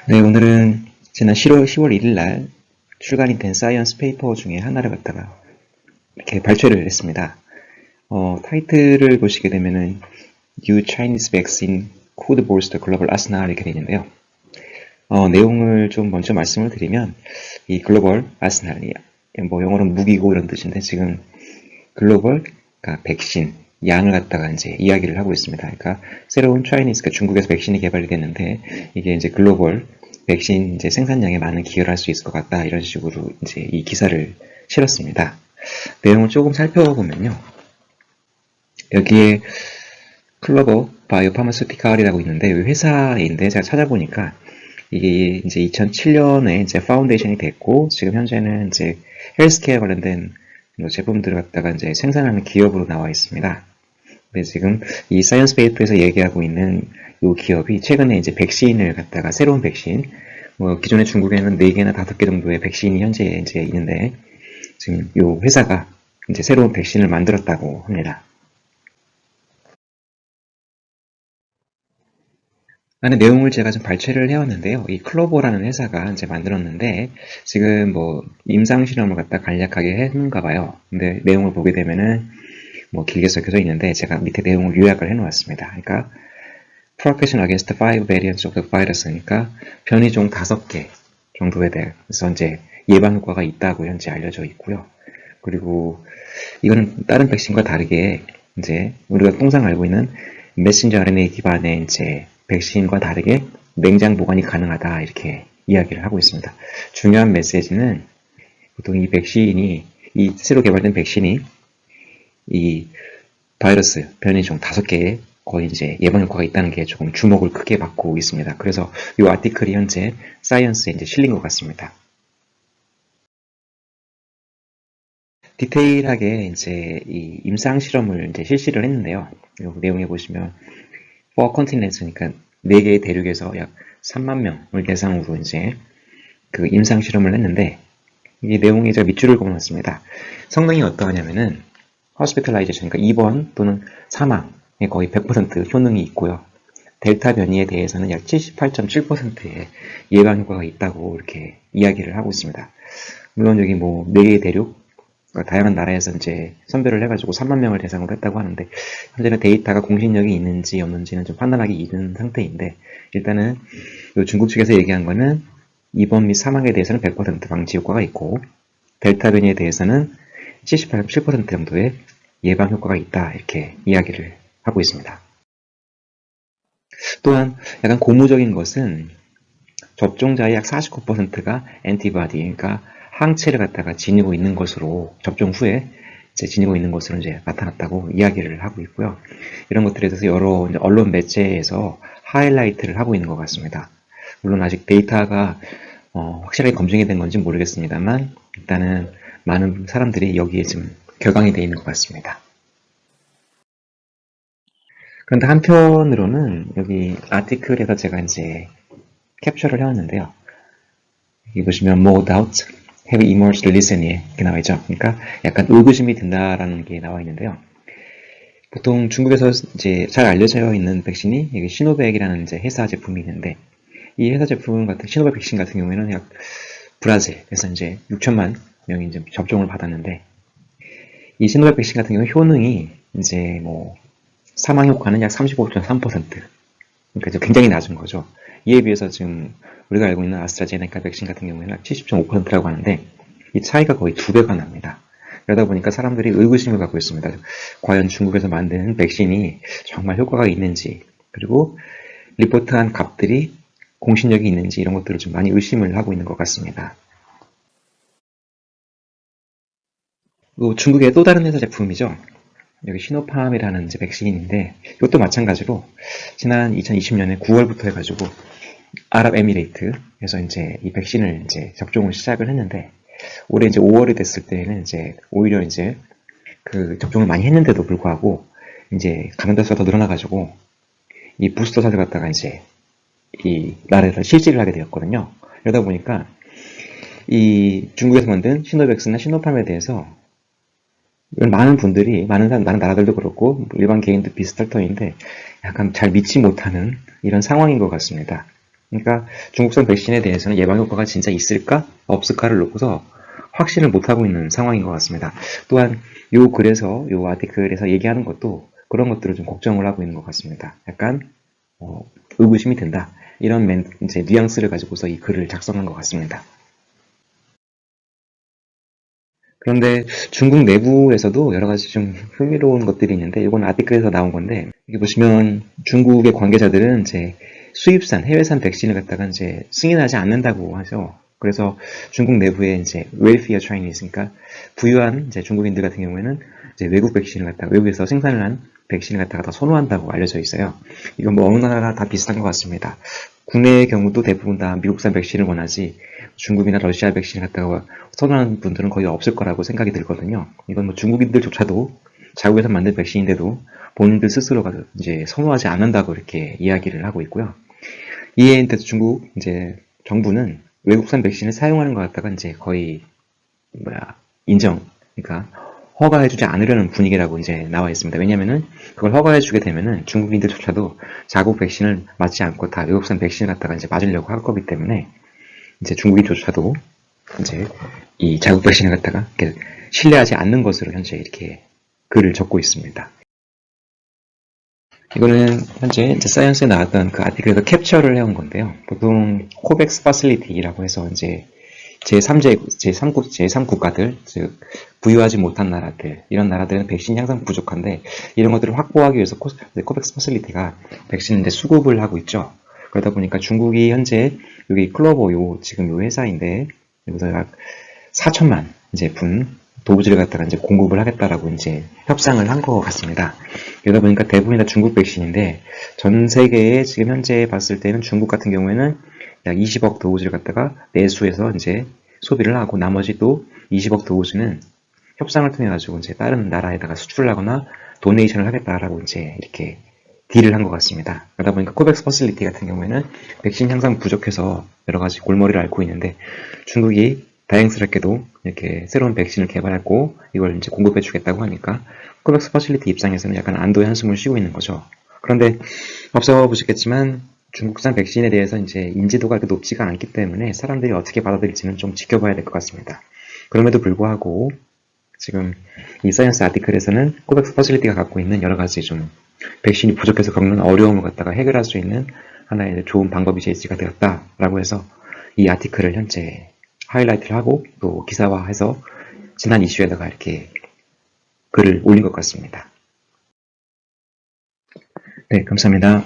네, 오늘은 지난 10월 1일 날 출간이 된 사이언스 페이퍼 중에 하나를 갖다가 이렇게 발표를 했습니다. 타이틀을 보시게 되면은 New Chinese Vaccine Could Bolster Global Arsenal 이렇게 되어 있는데요. 내용을 좀 먼저 말씀을 드리면 이 글로벌 아스날이 뭐 영어로는 무기고 이런 뜻인데 지금 글로벌 그러니까 백신 양을 갖다가 이제 이야기를 하고 있습니다. 그러니까 새로운 차이니스, 그러니까 중국에서 백신이 개발이 됐는데 이게 이제 글로벌 백신 이제 생산량에 많은 기여를 할 수 있을 것 같다 이런 식으로 이제 이 기사를 실었습니다. 내용을 조금 살펴보면요, 여기에 클로버 바이오 파마스티칼이라고 있는데 이 회사인데 제가 찾아보니까 이게 이제 2007년에 이제 파운데이션이 됐고 지금 현재는 이제 헬스케어 관련된 제품들을 갖다가 이제 생산하는 기업으로 나와 있습니다. 근데 지금 이 사이언스 페이퍼에서 얘기하고 있는 이 기업이 최근에 이제 백신을 갖다가 새로운 백신, 기존에 중국에는 4개나 5개 정도의 백신이 현재 이제 있는데 지금 이 회사가 이제 새로운 백신을 만들었다고 합니다. 안에 내용을 제가 좀 발췌를 해왔는데요. 이 클로버라는 회사가 이제 만들었는데 지금 뭐 임상 실험을 갖다 간략하게 했는가 봐요. 근데 내용을 보게 되면은 뭐 길게 써져 있는데 제가 밑에 내용을 요약을 해놓았습니다. 그러니까 Protection against 5 variants of the virus, 그러니까 변이종 5개 정도에 대해서 이제 예방 효과가 있다고 현재 알려져 있고요. 그리고 이거는 다른 백신과 다르게 이제 우리가 통상 알고 있는 메신저 RNA 기반의 이제 백신과 다르게 냉장 보관이 가능하다 이렇게 이야기를 하고 있습니다. 중요한 메시지는 보통 이 백신이 이 새로 개발된 백신이 이 바이러스 변이종 5개에 거의 이제 예방 효과가 있다는 게 조금 주목을 크게 받고 있습니다. 그래서 이 아티클이 현재 사이언스에 이제 실린 것 같습니다. 디테일하게 이제 이 임상 실험을 이제 실시를 했는데요. 여기 내용에 보시면 4 continents, 그러니까 4개의 대륙에서 약 3만 명을 대상으로 이제 그 임상 실험을 했는데 이 내용에 제가 밑줄을 그어놨습니다. 성능이 어떠하냐면은 hospitalization, 그러니까 입원 또는 사망에 거의 100% 효능이 있고요. 델타 변이에 대해서는 약 78.7%의 예방 효과가 있다고 이렇게 이야기를 하고 있습니다. 물론 여기 뭐 4개의 대륙, 다양한 나라에서 이제 선별을 해가지고 3만 명을 대상으로 했다고 하는데 현재는 데이터가 공신력이 있는지 없는지는 좀 판단하기 이른 상태인데 일단은 중국 측에서 얘기한 거는 입원 및 사망에 대해서는 100% 방지 효과가 있고 델타 변이에 대해서는 78.7% 정도의 예방 효과가 있다 이렇게 이야기를 하고 있습니다. 또한 약간 고무적인 것은 접종자의 약 49%가 엔티바디, 그러니까 항체를 갖다가 지니고 있는 것으로 접종 후에 이제 지니고 있는 것으로 이제 나타났다고 이야기를 하고 있고요. 이런 것들에 대해서 여러 언론 매체에서 하이라이트를 하고 있는 것 같습니다. 물론 아직 데이터가 확실하게 검증이 된 건지 모르겠습니다만 일단은 많은 사람들이 여기에 지금 격앙이 되어 있는 것 같습니다. 그런데 한편으로는 여기 아티클에서 제가 이제 캡처를 해왔는데요. 여기 보시면 more doubt have emerged recently 이렇게 나와 있죠. 그러니까 약간 의구심이 든다라는 게 나와 있는데요. 보통 중국에서 이제 잘 알려져 있는 백신이 여기 시노백이라는 이제 회사 제품이 있는데 이 회사 제품 같은 시노백 백신 같은 경우에는 약 브라질에서 이제 6천만 명이 이제 접종을 받았는데 이 시노백 백신 같은 경우 효능이 이제 뭐 사망 효과는 약 35.3%. 그러니까 이제 굉장히 낮은 거죠. 이에 비해서 지금 우리가 알고 있는 아스트라제네카 백신 같은 경우에는 70.5%라고 하는데 이 차이가 거의 2배가 납니다. 그러다 보니까 사람들이 의구심을 갖고 있습니다. 과연 중국에서 만든 백신이 정말 효과가 있는지 그리고 리포트한 값들이 공신력이 있는지 이런 것들을 좀 많이 의심을 하고 있는 것 같습니다. 중국의 또 다른 회사 제품이죠. 여기 시노팜이라는 이제 백신인데 이것도 마찬가지로 지난 2020년에 9월부터 해가지고 아랍에미레이트에서 이제 이 백신을 이제 접종을 시작을 했는데 올해 이제 5월이 됐을 때는 이제 오히려 이제 그 접종을 많이 했는데도 불구하고 이제 감염자 수가 더 늘어나가지고 이 부스터샷을 갖다가 이제 이 나라에서 실시를 하게 되었거든요. 그러다 보니까 이 중국에서 만든 시노백스나 시노팜에 대해서 많은 분들이, 많은 나라들도 그렇고 일반 개인도 비슷할 터인데 약간 잘 믿지 못하는 이런 상황인 것 같습니다. 그러니까 중국산 백신에 대해서는 예방 효과가 진짜 있을까 없을까를 놓고서 확신을 못하고 있는 상황인 것 같습니다. 또한 요 글에서 요 아티클에서 얘기하는 것도 그런 것들을 좀 걱정을 하고 있는 것 같습니다. 약간 의구심이 든다. 이런 이제 뉘앙스를 가지고서 이 글을 작성한 것 같습니다. 그런데 중국 내부에서도 여러 가지 좀 흥미로운 것들이 있는데 이건 아티클에서 나온 건데 여기 보시면 중국의 관계자들은 이제 수입산 해외산 백신을 갖다가 이제 승인하지 않는다고 하죠. 그래서 중국 내부에 이제 welfare Chinese, 그러니까 부유한 이제 중국인들 같은 경우에는 이제 외국 백신을 갖다가 외국에서 생산을 한 백신을 갖다가 더 선호한다고 알려져 있어요. 이건 뭐 어느 나라나 다 비슷한 것 같습니다. 국내의 경우도 대부분 다 미국산 백신을 원하지 중국이나 러시아 백신을 갖다가 선호하는 분들은 거의 없을 거라고 생각이 들거든요. 이건 뭐 중국인들조차도 자국에서 만든 백신인데도 본인들 스스로가 이제 선호하지 않는다고 이렇게 이야기를 하고 있고요. 이에 대해서 중국 이제 정부는 외국산 백신을 사용하는 것 갖다가 이제 거의 그러니까 허가해주지 않으려는 분위기라고 이제 나와 있습니다. 왜냐면은 그걸 허가해주게 되면은 중국인들조차도 자국 백신을 맞지 않고 다 외국산 백신을 갖다가 이제 맞으려고 할 거기 때문에 이제 중국인조차도 이제 이 자국 백신을 갖다가 신뢰하지 않는 것으로 현재 이렇게 글을 적고 있습니다. 이거는 현재 이제 사이언스에 나왔던 그 아티클에서 캡처를 해온 건데요. 보통 코백스 파실리티라고 해서 이제 제3국가들, 즉 부유하지 못한 나라들, 이런 나라들은 백신이 항상 부족한데 이런 것들을 확보하기 위해서 코백스 파실리티가 백신을 수급을 하고 있죠. 그러다 보니까 중국이 현재 여기 클로버 지금 요 회사인데 여기서 약 4천만 이제 분 도구지를 갖다가 이제 공급을 하겠다라고 이제 협상을 한 것 같습니다. 그러다 보니까 대부분이 다 중국 백신인데 전 세계에 지금 현재 봤을 때는 중국 같은 경우에는 약 20억 도구지를 갖다가 내수해서 이제 소비를 하고 나머지 또 20억 도구지는 협상을 통해 가지고 이제 다른 나라에다가 수출을 하거나 도네이션을 하겠다라고 이제 이렇게 딜을 한 것 같습니다. 그러다 보니까 코백스 퍼실리티 같은 경우에는 백신 항상 부족해서 여러 가지 골머리를 앓고 있는데 중국이 다행스럽게도 이렇게 새로운 백신을 개발했고 이걸 이제 공급해 주겠다고 하니까 코백스 퍼실리티 입장에서는 약간 안도의 한숨을 쉬고 있는 거죠. 그런데 앞서 보셨겠지만 중국산 백신에 대해서 이제 인지도가 그렇게 높지가 않기 때문에 사람들이 어떻게 받아들일지는 좀 지켜봐야 될 것 같습니다. 그럼에도 불구하고 지금 이 사이언스 아티클에서는 코백스 퍼실리티가 갖고 있는 여러 가지 좀 백신이 부족해서 겪는 어려움을 갖다가 해결할 수 있는 하나의 좋은 방법이 제시가 되었다라고 해서 이 아티클을 현재 하이라이트를 하고 또 기사화해서 지난 이슈에다가 이렇게 글을 올린 것 같습니다. 네, 감사합니다.